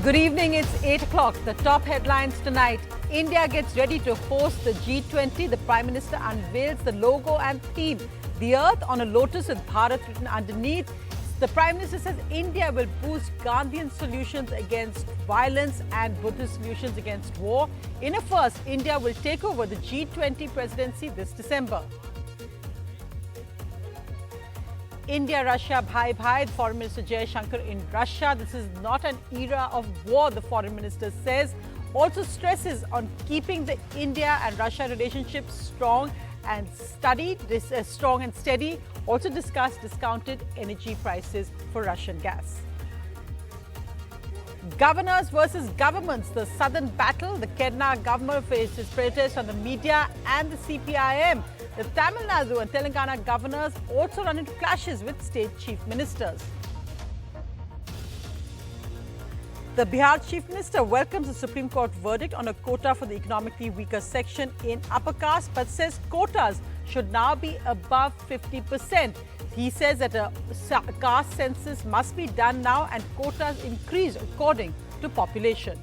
Good evening, it's 8 o'clock. The top headlines tonight. India gets ready to host the G20. The Prime Minister unveils the logo and theme. The Earth on a lotus with Bharat written underneath. The Prime Minister says India will boost Gandhian solutions against violence and Buddhist solutions against war. In a first, India will take over the G20 Presidency this December. India-Russia bhai-bhai, the Foreign Minister Jaishankar in Russia. This is not an era of war, the Foreign Minister says. Also stresses on keeping the India and Russia relationship strong and steady. Also discussed discounted energy prices for Russian gas. Governors versus governments, the southern battle. The Kerala government faces protests on the media and the CPIM. The Tamil Nadu and Telangana governors also run into clashes with state chief ministers. The Bihar chief minister welcomes the Supreme Court verdict on a quota for the economically weaker section in upper caste, but says quotas should now be above 50%. He says that a caste census must be done now and quotas increase according to population.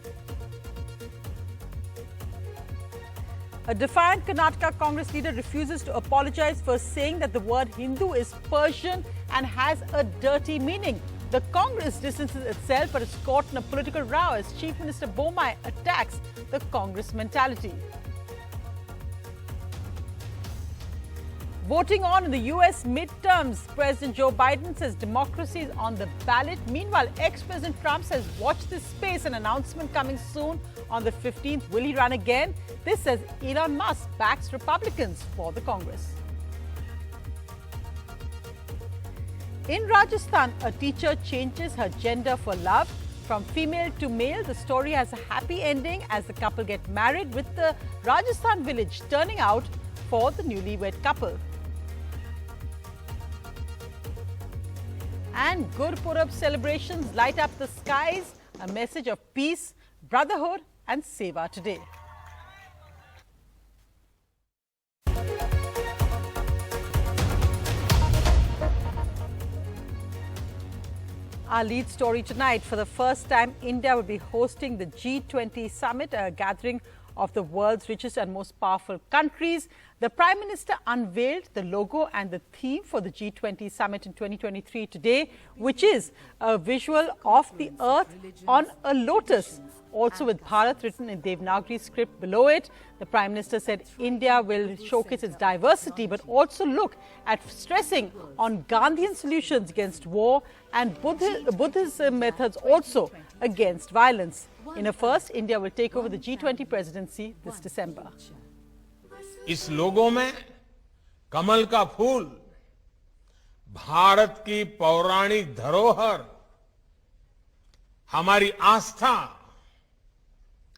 A defiant Karnataka Congress leader refuses to apologise for saying that the word Hindu is Persian and has a dirty meaning. The Congress distances itself but is caught in a political row as Chief Minister Bommai attacks the Congress mentality. Voting on in the US midterms, President Joe Biden says democracy is on the ballot. Meanwhile, ex-President Trump says watch this space, an announcement coming soon on the 15th. Will he run again? This says Elon Musk backs Republicans for the Congress. In Rajasthan, a teacher changes her gender for love. From female to male, the story has a happy ending as the couple get married, with the Rajasthan village turning out for the newlywed couple. And Gurpurab celebrations light up the skies, a message of peace, brotherhood and seva today. Our lead story tonight, for the first time, India will be hosting the G20 summit, a gathering of the world's richest and most powerful countries. The Prime Minister unveiled the logo and the theme for the G20 summit in 2023 today, which is a visual of the Earth on a lotus, also with Bharat written in Devanagari script below it. The Prime Minister said India will showcase its diversity, but also look at stressing on Gandhian solutions against war and Buddhism methods also against violence. In a first, India will take over the G20 presidency this December. इस लोगो में कमल का फूल, भारत की पौराणिक धरोहर, हमारी आस्था,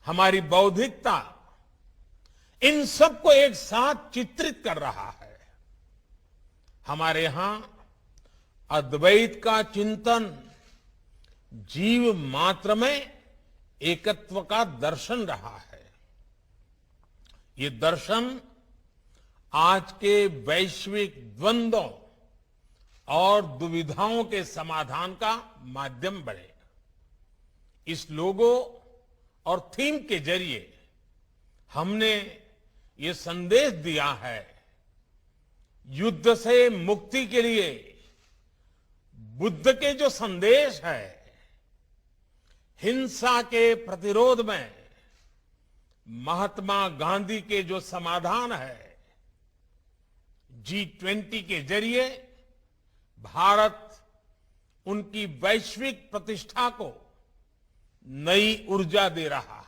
हमारी बौद्धिकता, इन सबको एक साथ चित्रित कर रहा है। हमारे यहां अद्वैत का चिंतन जीव मात्र में एकत्व का दर्शन रहा है। ये दर्शन आज के वैश्विक द्वंद्वों और दुविधाओं के समाधान का माध्यम बने। इस लोगो और थीम के जरिए हमने ये संदेश दिया है, युद्ध से मुक्ति के लिए बुद्ध के जो संदेश है, हिंसा के प्रतिरोध में महात्मा गांधी के जो समाधान है, G20 के जरिए भारत उनकी वैश्विक प्रतिष्ठा को नई ऊर्जा दे रहा है।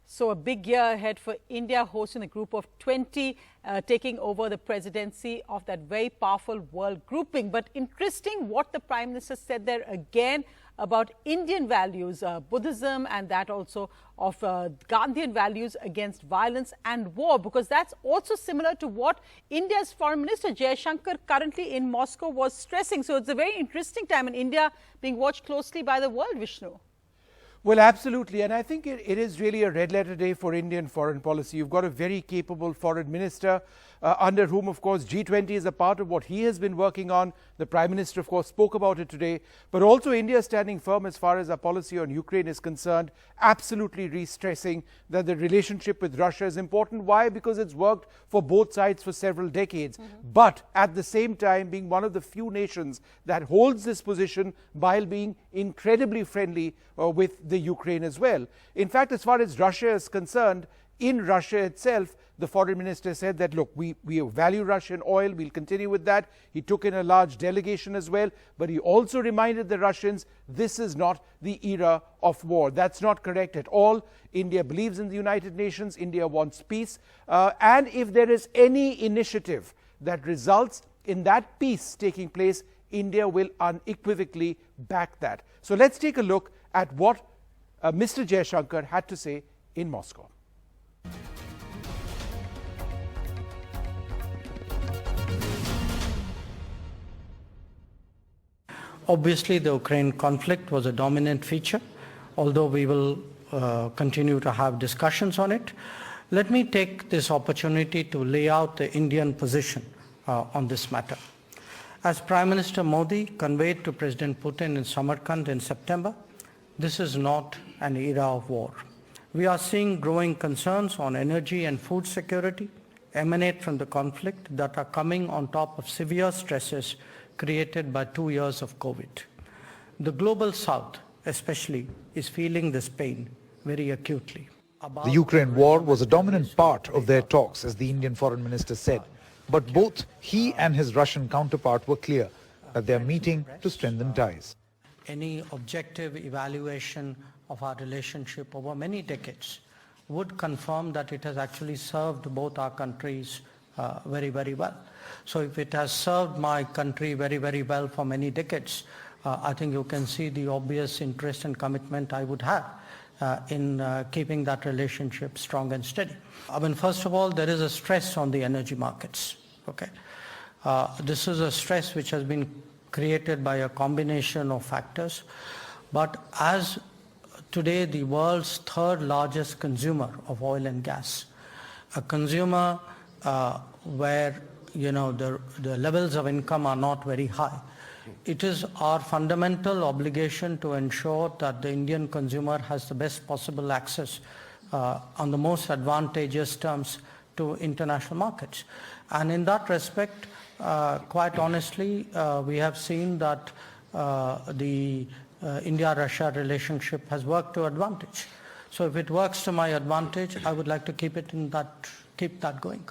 So a big year ahead for India, hosting a group of 20, taking over the presidency of that very powerful world grouping. But interesting what the Prime Minister said there again about Indian values, Buddhism, and that also of Gandhian values against violence and war, because that's also similar to what India's Foreign Minister Jaishankar currently in Moscow was stressing. So it's a very interesting time in India being watched closely by the world, Vishnu. Well, absolutely. And I think it is really a red letter day for Indian foreign policy. You've got a very capable foreign minister under whom, of course, G20 is a part of what he has been working on. The Prime Minister, of course, spoke about it today. But also India standing firm as far as our policy on Ukraine is concerned, absolutely re-stressing that the relationship with Russia is important. Why? Because it's worked for both sides for several decades. But at the same time, being one of the few nations that holds this position while being incredibly friendly with the Ukraine as well. In fact, as far as Russia is concerned, in Russia itself, the foreign minister said that, look, we value Russian oil, we'll continue with that. He took in a large delegation as well, but he also reminded the Russians, this is not the era of war. That's not correct at all. India believes in the United Nations, India wants peace, and if there is any initiative that results in that peace taking place, India will unequivocally back that. So let's take a look at what Mr. Jaishankar had to say in Moscow. Obviously, the Ukraine conflict was a dominant feature, although we will continue to have discussions on it. Let me take this opportunity to lay out the Indian position on this matter. As Prime Minister Modi conveyed to President Putin in Samarkand in September, this is not an era of war. We are seeing growing concerns on energy and food security emanate from the conflict that are coming on top of severe stresses created by 2 years of COVID. The global south, especially, is feeling this pain very acutely. The Ukraine war was a dominant part of their talks, as the Indian Foreign Minister said. But both he and his Russian counterpart were clear that they are meeting to strengthen ties. Any objective evaluation of our relationship over many decades would confirm that it has actually served both our countries very, very well. So if it has served my country very, very well for many decades, I think you can see the obvious interest and commitment I would have in keeping that relationship strong and steady. I mean, first of all, there is a stress on the energy markets. Okay, this is a stress which has been created by a combination of factors. But as today the world's third largest consumer of oil and gas, a consumer where the levels of income are not very high, it is our fundamental obligation to ensure that the Indian consumer has the best possible access on the most advantageous terms to international markets. And in that respect, quite honestly, we have seen that the India-Russia relationship has worked to advantage. So if it works to my advantage, I would like to keep that going.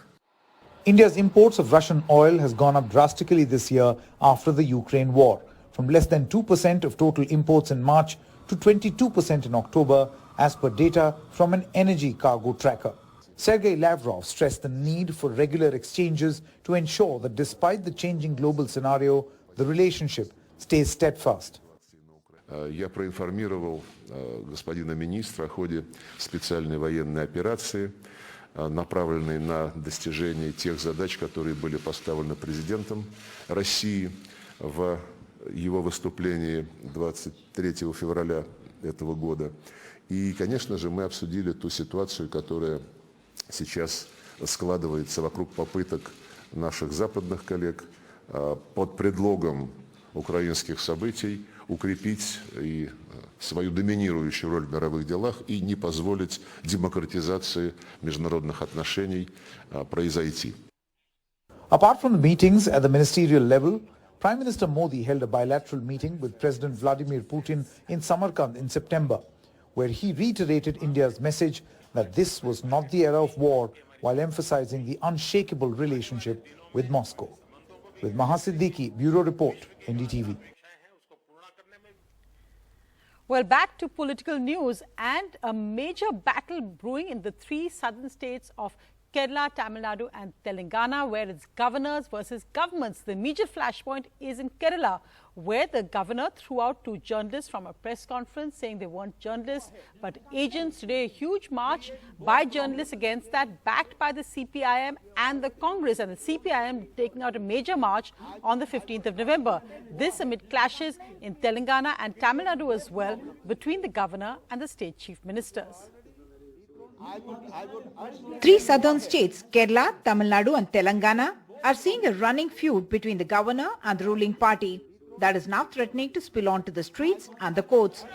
India's imports of Russian oil has gone up drastically this year after the Ukraine war, from less than 2% of total imports in March to 22% in October, as per data from an energy cargo tracker. Sergei Lavrov stressed the need for regular exchanges to ensure that despite the changing global scenario, the relationship stays steadfast. Я проинформировал господина министра о ходе специальной военной операции, направленной на достижение тех задач, которые были поставлены президентом России в его выступлении 23 февраля этого года. И, конечно же, мы обсудили ту ситуацию, которая сейчас складывается вокруг попыток наших западных коллег под предлогом украинских событий укрепить и свою доминирующую роль в мировых делах и не позволить демократизации международных отношений произойти. Apart from the meetings at the ministerial level, Prime Minister Modi held a bilateral meeting with President Vladimir Putin in Samarkand in September, where he reiterated India's message that this was not the era of war, while emphasizing the unshakable relationship with Moscow. With Maha Siddiqui, Bureau Report, NDTV. Well, back to political news, and a major battle brewing in the three southern states of Kerala, Tamil Nadu and Telangana, where it's governors versus governments. The major flashpoint is in Kerala, where the governor threw out two journalists from a press conference saying they weren't journalists but agents. Today, a huge march by journalists against that, backed by the CPIM and the Congress, and the CPIM taking out a major march on the 15th of November. This amid clashes in Telangana and Tamil Nadu as well between the governor and the state chief ministers. Three southern states, Kerala, Tamil Nadu and Telangana, are seeing a running feud between the governor and the ruling party that is now threatening to spill onto the streets and the courts.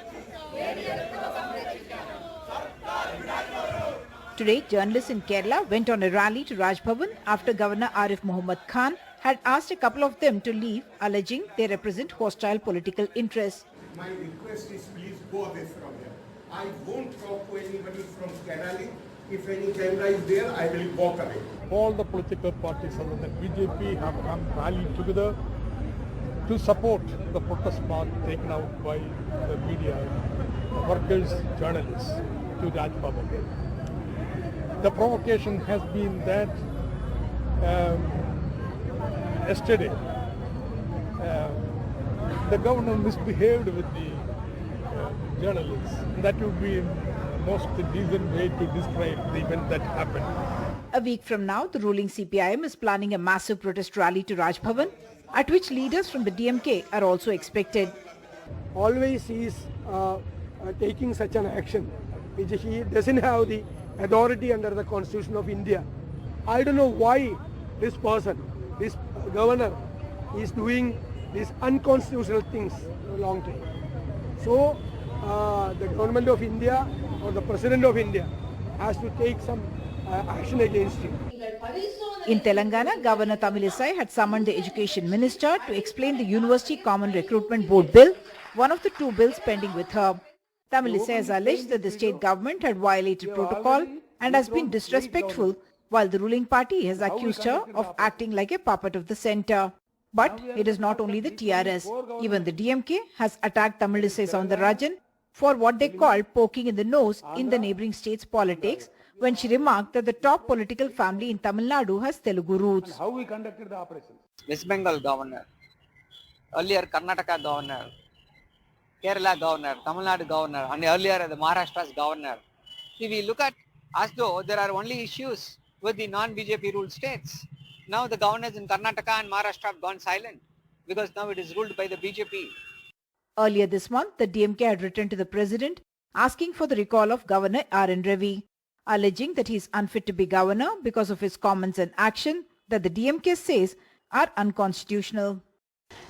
Today, journalists in Kerala went on a rally to Raj Bhavan after Governor Arif Muhammad Khan had asked a couple of them to leave, alleging they represent hostile political interests. My request is please go away from here. I won't talk to anybody from Kerala. If any camera is there, I will walk away. All the political parties other than BJP have come rallied together to support the protest march taken out by the media, workers, journalists to Raj Bhavan. The provocation has been that yesterday the governor misbehaved with the journalists. That would be the most decent way to describe the event that happened. A week from now, the ruling CPIM is planning a massive protest rally to Raj Bhavan, at which leaders from the DMK are also expected. Always he is taking such an action, which he doesn't have the authority under the Constitution of India. I don't know why this person, this governor, is doing these unconstitutional things for a long time. So the government of India or the President of India has to take some action against him. In Telangana, Governor Tamilisai had summoned the Education Minister to explain the University Common Recruitment Board Bill, one of the two bills pending with her. Tamilisai has alleged that the state government had violated protocol and has been disrespectful, while the ruling party has accused her of acting like a puppet of the centre. But it is not only the TRS. Even the DMK has attacked Tamilisai Soundararajan for what they call poking in the nose in the neighbouring states' politics, when she remarked that the top political family in Tamil Nadu has Telugu roots. How we conducted the operations? West Bengal governor, earlier Karnataka governor, Kerala governor, Tamil Nadu governor, and earlier the Maharashtra's governor. See, we look at as though there are only issues with the non-BJP ruled states. Now the governors in Karnataka and Maharashtra have gone silent because now it is ruled by the BJP. Earlier this month, the DMK had written to the president asking for the recall of Governor R.N. Ravi, alleging that he is unfit to be governor because of his comments and action that the DMK says are unconstitutional.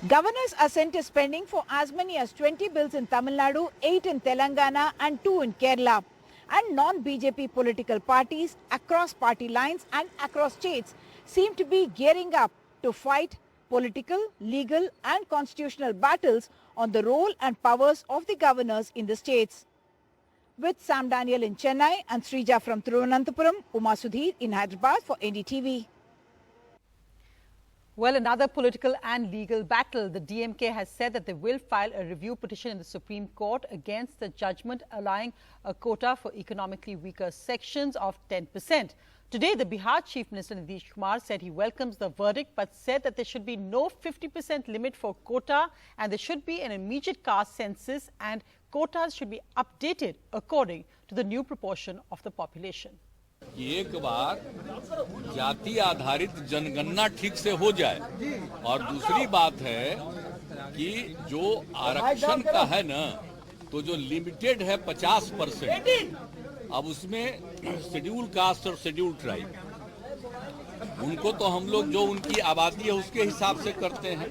Governors are sent to spending for as many as 20 bills in Tamil Nadu, 8 in Telangana and 2 in Kerala. And non-BJP political parties across party lines and across states seem to be gearing up to fight political, legal and constitutional battles on the role and powers of the governors in the states. With Sam Daniel in Chennai and Srija from Thiruvananthapuram, Uma Sudhir in Hyderabad for NDTV. Well, another political and legal battle. The DMK has said that they will file a review petition in the Supreme Court against the judgment allowing a quota for economically weaker sections of 10%. Today, the Bihar Chief Minister Nitish Kumar said he welcomes the verdict but said that there should be no 50% limit for quota and there should be an immediate caste census and quotas should be updated according to the new proportion of the population. एक बार जाति आधारित जनगणना ठीक से हो जाए और दूसरी बात है कि जो आरक्षण का है ना, तो जो लिमिटेड है 50%, अब उसमें शेड्यूल कास्ट और शेड्यूल ट्राइब, उनको तो हम लोग जो उनकी आबादी है उसके हिसाब से करते हैं,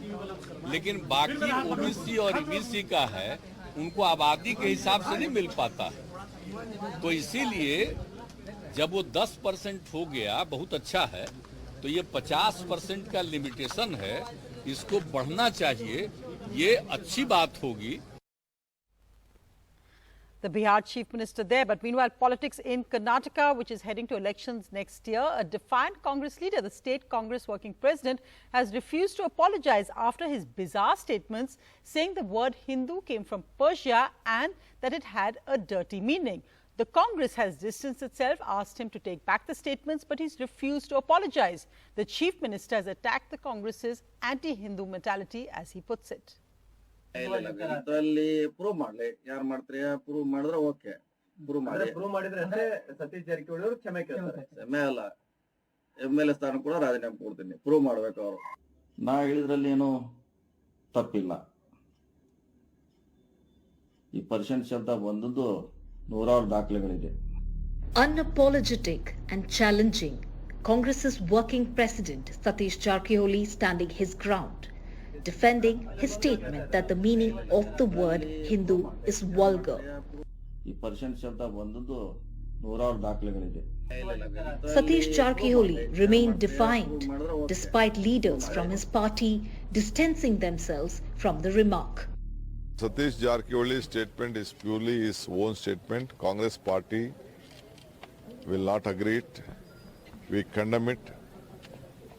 लेकिन बाकी ओबीसी और ईबीसी का है उनको आबादी के हिसाब से नहीं मिल पाता है। तो इसीलिए जब वो 10% हो गया, बहुत अच्छा है, तो ये 50% का लिमिटेशन है, इसको बढ़ना चाहिए, ये अच्छी बात होगी। The Bihar Chief Minister there. But meanwhile, politics in Karnataka, which is heading to elections next year, a defiant Congress leader, the state Congress working president, has refused to apologize after his bizarre statements saying the word Hindu came from Persia and that it had a dirty meaning. The Congress has distanced itself, asked him to take back the statements, but he's refused to apologize. The Chief Minister has attacked the Congress's anti-Hindu mentality, as he puts it. ಇದರಲ್ಲಿ prove ಮಾಡ್ಲಿ, ಯಾರು ಮಾಡ್ತಾರೆ prove ಮಾಡಿದ್ರೆ okay, prove ಮಾಡಿದ್ರೆ ಅಂದ್ರೆ ಸತೀಶ್ ಜಾರಕಿಹೊಳಿ ಅವರು ಕ್ಷಮೆ ಕೇಳ್ತಾರೆ. ಕ್ಷಮೆ ಅಲ್ಲ, MLA ಸ್ಥಾನ ಕೂಡ ರಾಜೀನಾಮೆ ಕೊಡ್ತೀನಿ, ಪ್ರೂವ್ ಮಾಡ್ಬೇಕು ಅವರು. ನಾ ಹೇಳಿದ್ರಲ್ಲಿ ಏನು ತಪ್ಪಿಲ್ಲ. ಈ ಪರ್ಸೆಂಟ್ ಶಬ್ದ ಬಂದದ್ದು ನೂರಾರು ದಾಖಲೆಗಳಿದೆ. Unapologetic and challenging, Congress's working president Satish Jarkioli standing his ground, defending his statement that the meaning of the word Hindu is vulgar. Satish Jarkioli remained defiant despite leaders from his party distancing themselves from the remark. Satish Jarkioli's statement is purely his own statement. Congress party will not agree it. We condemn it.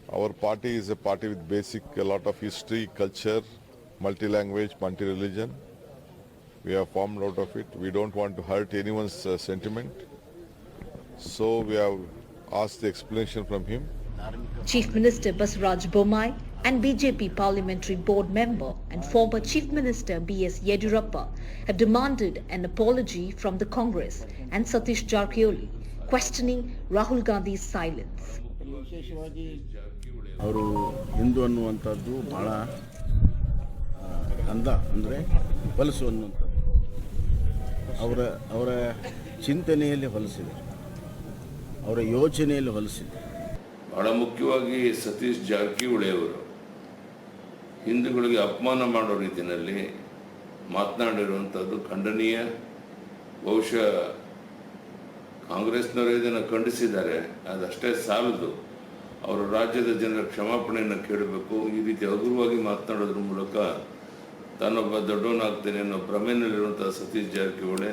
Our party is a party with a lot of history, culture, multi-language, multi-religion. We have formed out of it. We don't want to hurt anyone's sentiment. So we have asked the explanation from him. Chief Minister Basraj Bommai and BJP Parliamentary Board member and former Chief Minister B.S. Yedurappa have demanded an apology from the Congress and Satish Jarkioli, questioning Rahul Gandhi's silence. ಅವರು ಹಿಂದೂ ಅನ್ನುವಂಥದ್ದು ಬಹಳ ಅಂದರೆ ಹೊಲಸು ಅನ್ನುವಂಥದ್ದು ಅವರ ಚಿಂತನೆಯಲ್ಲಿ ಹೊಲಸಿದೆ, ಅವರ ಯೋಚನೆಯಲ್ಲಿ ಹೊಲಸಿದೆ. ಬಹಳ ಮುಖ್ಯವಾಗಿ ಸತೀಶ್ ಜಾರಕಿಹೊಳಿ ಅವರು ಹಿಂದೂಗಳಿಗೆ ಅಪಮಾನ ಮಾಡೋ ರೀತಿಯಲ್ಲಿ ಮಾತನಾಡಿರುವಂಥದ್ದು ಖಂಡನೀಯ. ಬಹುಶಃ ಕಾಂಗ್ರೆಸ್ನವರು ಇದನ್ನು ಖಂಡಿಸಿದ್ದಾರೆ, ಅದಷ್ಟೇ ಸಾಲದು. ಅವರು ರಾಜ್ಯದ ಜನರ ಕ್ಷಮಾಪಣೆಯನ್ನು ಕೇಳಬೇಕು. ಈ ರೀತಿ ಹಗುರವಾಗಿ ಮಾತನಾಡೋದ್ರ ಮೂಲಕ ತಾನೊಬ್ಬ ದೊಡ್ಡವನಾಗ್ತೇನೆ ಅನ್ನೋ ಭ್ರಮೆಯಲ್ಲಿರುವಂತಹ ಸತೀಶ್ ಜಾರಕಿಹೊಳಿ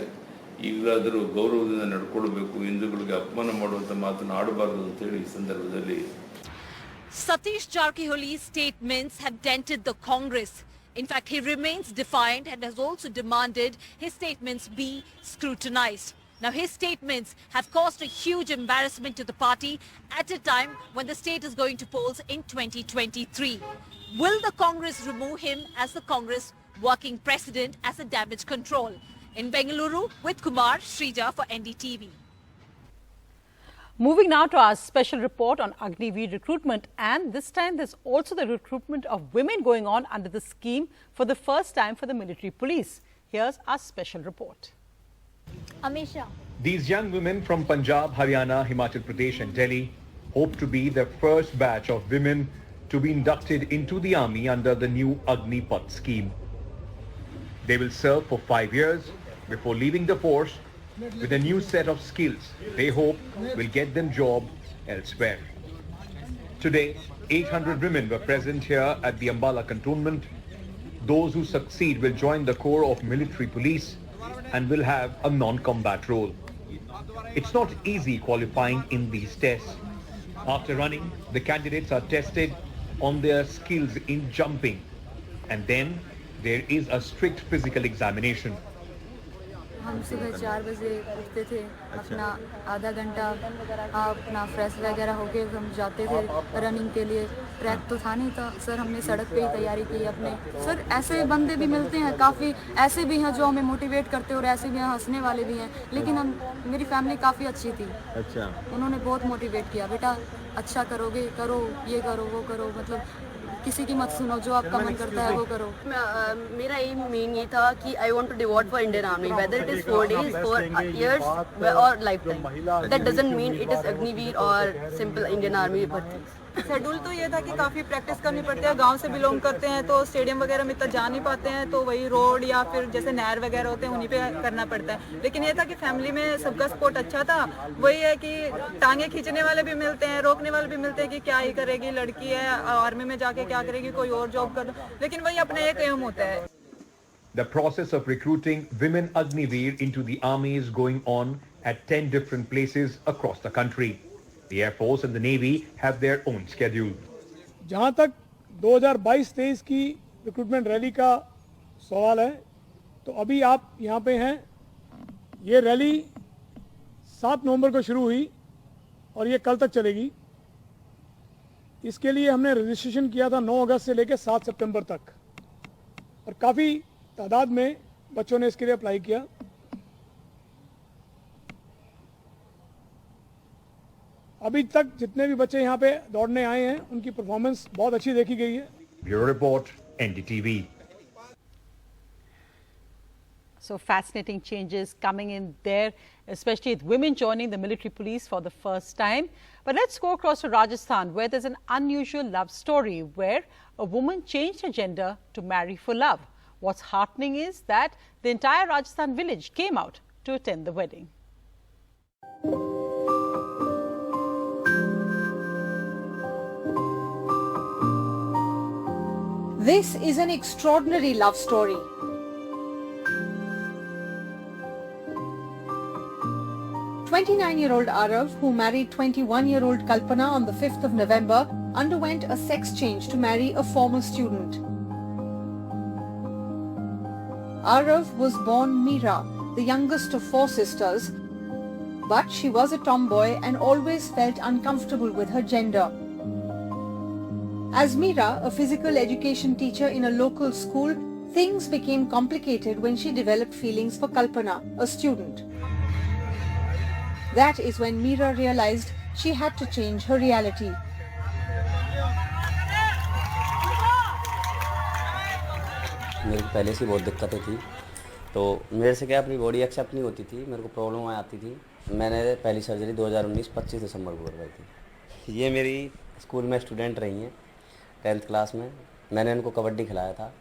ಈಗಲಾದರೂ ಗೌರವದಿಂದ ನಡ್ಕೊಳ್ಬೇಕು, ಹಿಂದೂಗಳಿಗೆ ಅಪಮಾನ ಮಾಡುವಂಥ ಮಾತನ್ನು ಆಡಬಾರದು ಅಂತೇಳಿ ಈ ಸಂದರ್ಭದಲ್ಲಿ. Satish Jarkioli's statements have dented the Congress. In fact, he remains defiant and has also demanded his statements be scrutinized. Now, his statements have caused a huge embarrassment to the party at a time when the state is going to polls in 2023. Will the Congress remove him as the Congress working president as a damage control? In Bengaluru, with Kumar Shrija for NDTV. Moving now to our special report on Agniveer recruitment, and this time there's also the recruitment of women going on under the scheme for the first time for the military police. Here's our special report. Amisha. These young women from Punjab, Haryana, Himachal Pradesh and Delhi hope to be the first batch of women to be inducted into the army under the new Agnipath scheme. They will serve for 5 years before leaving the force with a new set of skills they hope will get them job elsewhere. Today, 800 women were present here at the Ambala cantonment. Those who succeed will join the corps of military police and will have a non-combat role. It's not easy qualifying in these tests. After running, the candidates are tested on their skills in jumping, and then there is a strict physical examination. हम सुबह 4 बजे उठते थे, अपना आधा घंटा अपना fresh वगैरह होके हम जाते थे रनिंग के लिए. ट्रैक तो था नहीं था सर, हमने सड़क पे ही तैयारी की अपने. सर ऐसे बंदे भी मिलते हैं, काफ़ी ऐसे भी हैं जो हमें मोटिवेट करते और ऐसे भी हैं हंसने वाले भी हैं, लेकिन मेरी फैमिली काफ़ी अच्छी थी. अच्छा. उन्होंने बहुत मोटिवेट किया, बेटा अच्छा करोगे, करो ये करो वो करो, मतलब किसी की मत सुनो, जो आपका मन करता है वो करो. मेरा एम मेन ये था कि I want to devote for Indian army, whether it is 4 days, 4 years और life time. That doesn't mean it is Agniveer और सिंपल इंडियन आर्मी भर्ती. शेड्यूल तो ये था कि काफ़ी प्रैक्टिस करनी पड़ती है. गांव से बिलोंग करते हैं तो स्टेडियम वगैरह में इतना जा नहीं पाते हैं, तो वही रोड या फिर जैसे नहर वगैरह होते हैं उन्हीं पे करना पड़ता है. लेकिन ये था कि फैमिली में सबका सपोर्ट अच्छा था. वही है कि टांगे खींचने वाले भी मिलते हैं, रोकने वाले भी मिलते हैं कि क्या ही करेगी, लड़की है आर्मी में जाके क्या करेगी, कोई और जॉब कर दो, लेकिन वही अपना एक एम होता है. The process of recruiting women Agniveer into the army is going on at 10 different places across the country. The Air Force and the Navy have their own schedule. जहाँ तक 2022-23 की रिक्रूटमेंट रैली का सवाल है, तो अभी आप यहाँ पे हैं. ये रैली 7 नवंबर को शुरू हुई और ये कल तक चलेगी. इसके लिए हमने रजिस्ट्रेशन किया था 9 अगस्त से लेकर 7 सितंबर तक, और काफ़ी तादाद में बच्चों ने इसके लिए अप्लाई किया. अभी तक जितने भी बच्चे यहाँ पे दौड़ने आए हैं उनकी परफॉर्मेंस बहुत अच्छी देखी गई है. Bureau Report, NDTV. So fascinating changes coming in there, especially with women joining the military police for the first time. But let's go across to Rajasthan, where there's an unusual love story where a woman changed her gender to marry for love. What's heartening is that the entire Rajasthan village came out to attend the wedding. This is an extraordinary love story. 29-year-old Arav, who married 21-year-old Kalpana on the 5th of November, underwent a sex change to marry a former student. Arav was born Meera, the youngest of 4 sisters, but she was a tomboy and always felt uncomfortable with her gender. As Meera, a physical education teacher in a local school, things became complicated when she developed feelings for Kalpana, a student. That is when Meera realized she had to change her reality. मेरे को पहले से बहुत दिक्कतें थी, तो मेरे से क्या अपनी बॉडी एक्सेप्ट नहीं होती थी, मेरे को प्रॉब्लम आती थी। मैंने पहली सर्जरी 2019 25 दिसंबर को करवाई थी। ये मेरी स्कूल में स्टूडेंट रही हैं 10th क्लास में। मैंने इनको कबड्डी खिलाया था।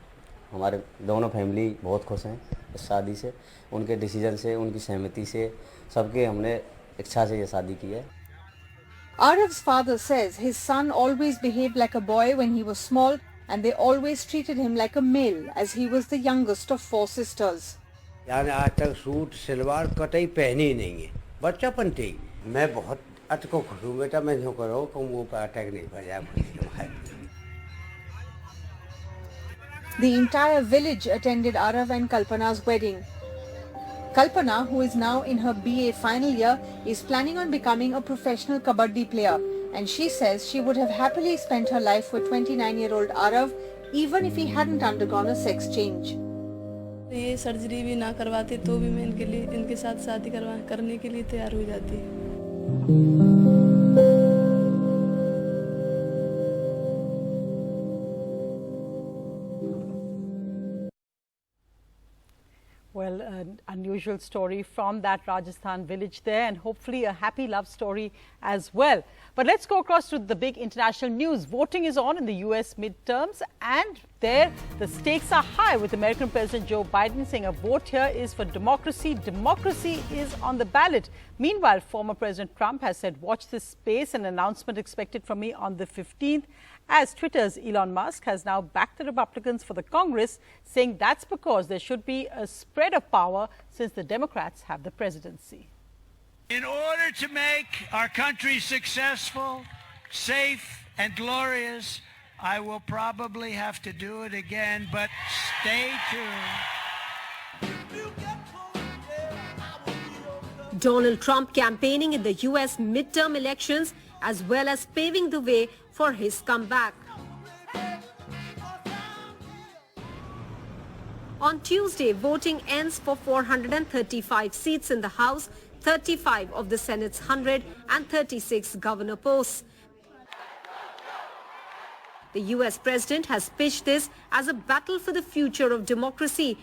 हमारे दोनों फैमिली बहुत खुश हैं इस शादी से, उनके डिसीजन से, उनकी सहमति से, सबके हमने इच्छा से ये शादी की है। Arav's father says his son always behaved like a boy when he was small and they always treated him like a male as he was the youngest of 4 sisters. यानी आज तक सूट सलवार कतई पहनी ही नहीं है, बच्चापन ठीक। मैं बहुत अटको खुश हूँ बेटा, मैं जो करो कि वो पर अटैक नहीं कर जाए। The entire village attended Arav and Kalpana's wedding. Kalpana, who is now in her BA final year, is planning on becoming a professional kabaddi player, and she says she would have happily spent her life with 29-year-old Arav even if he hadn't undergone a sex change. ये surgery भी ना करवाते तो भी मैं इनके साथ शादी करने के लिए तैयार हो जाती। Well, an unusual story from that Rajasthan village there, and hopefully a happy love story as well. But let's go across to the big international news. Voting is on in the US midterms, and there the stakes are high, with American President Joe Biden saying a vote here is for democracy. Democracy is on the ballot. Meanwhile, former President Trump has said, watch this space, an announcement expected from me on the 15th. As Twitter's Elon Musk has now backed the Republicans for the Congress, saying that's because there should be a spread of power since the Democrats have the presidency. In order to make our country successful, safe and glorious, I will probably have to do it again, but stay tuned. Donald Trump campaigning in the US midterm elections, as well as paving the way for his comeback. On Tuesday, voting ends for 435 seats in the House, 35 of the Senate's 100 and 36 governor posts. The US president has pitched this as a battle for the future of democracy,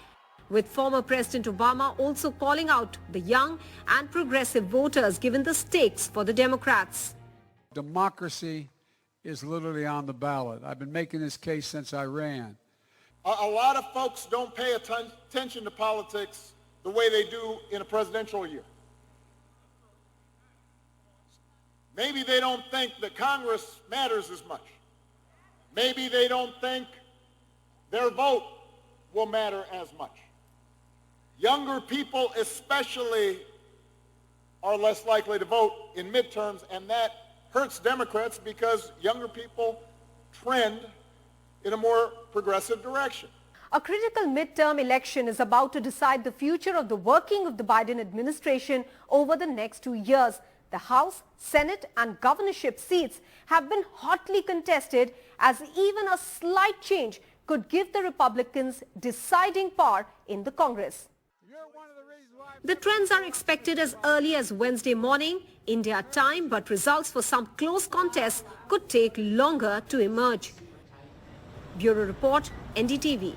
with former President Obama also calling out the young and progressive voters given the stakes for the Democrats. Democracy is literally on the ballot. I've been making this case since I ran. A lot of folks don't pay attention to politics the way they do in a presidential year. Maybe they don't think that Congress matters as much. Maybe they don't think their vote will matter as much. Younger people especially are less likely to vote in midterms, and that hurts Democrats because younger people trend in a more progressive direction. A critical midterm election is about to decide the future of the working of the Biden administration over the next 2 years. The House, Senate and governorship seats have been hotly contested, as even a slight change could give the Republicans deciding power in the Congress. The trends are expected as early as Wednesday morning, India time, but results for some close contests could take longer to emerge. Bureau Report, NDTV.